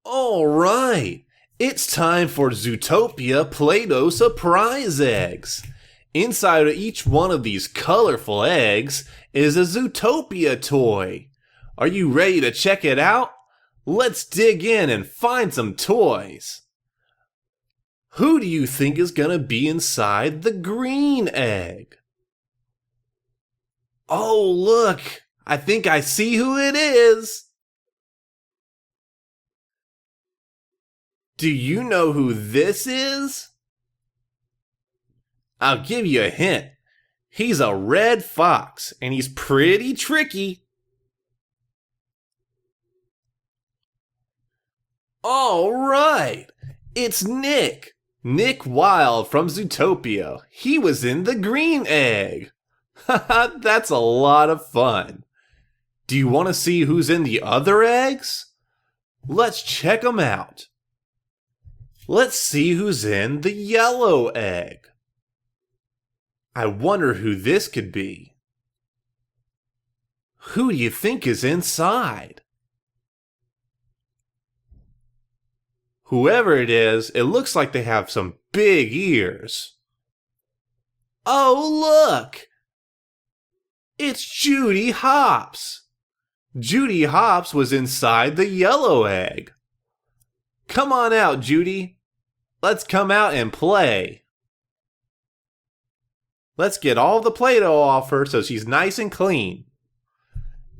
All right, it's time for Zootopia Play-doh Surprise Eggs. Inside of each one of these colorful eggs is a Zootopia toy. Are you ready to check it out? Let's dig in and find some toys. Who do you think is gonna be inside the green egg? Oh, look, I think I see who it is. Do you know who this is? I'll give you a hint. He's a red fox, and he's pretty tricky. All right, it's Nick. Nick Wilde from Zootopia. He was in the green egg. Haha, that's a lot of fun. Do you want to see who's in the other eggs? Let's check them out. Let's see who's in the yellow egg. I wonder who this could be. Who do you think is inside? Whoever it is, it looks like they have some big ears. Oh, look! It's Judy Hopps. Judy Hopps was inside the yellow egg. Come on out, Judy. Let's come out and play. Let's get all the Play-doh off her so she's nice and clean.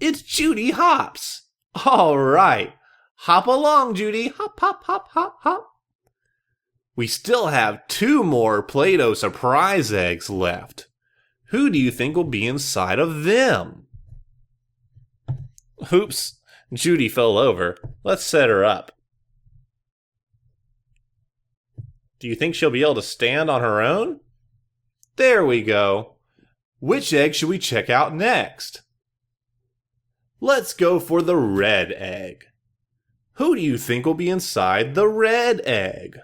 It's Judy Hopps. All right. Hop along, Judy. Hop, hop, hop, hop, hop. We still have 2 more Play-doh surprise eggs left. Who do you think will be inside of them? Oops, Judy fell over. Let's set her up. Do you think she'll be able to stand on her own? There we go. Which egg should we check out next? Let's go for the red egg. Who do you think will be inside the red egg?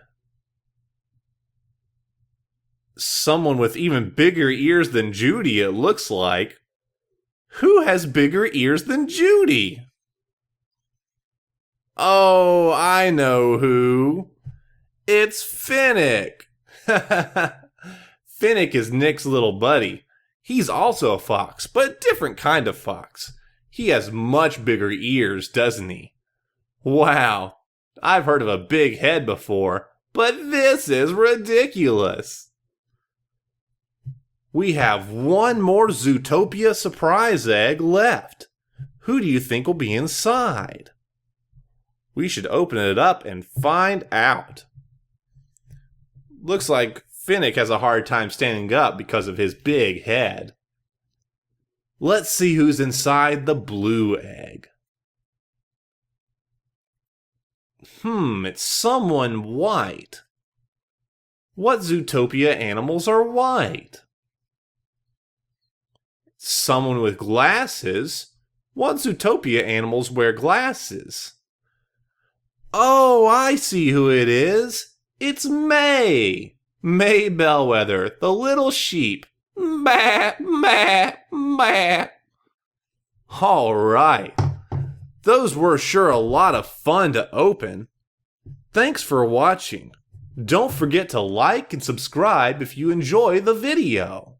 Someone with even bigger ears than Judy, it looks like. Who has bigger ears than Judy? Oh, I know who. It's Finnick. Finnick is Nick's little buddy. He's also a fox, but a different kind of fox. He has much bigger ears, doesn't he? Wow, I've heard of a big head before, but this is ridiculous. We have 1 more Zootopia surprise egg left. Who do you think will be inside? We should open it up and find out. Looks like Finnick has a hard time standing up because of his big head. Let's see who's inside the blue egg. It's someone white. What Zootopia animals are white? Someone with glasses. What Zootopia animals wear glasses? Oh, I see who it is. It's May. May Bellwether, the little sheep. Meh, meh, meh. All right. Those were sure a lot of fun to open. Thanks for watching. Don't forget to like and subscribe if you enjoy the video.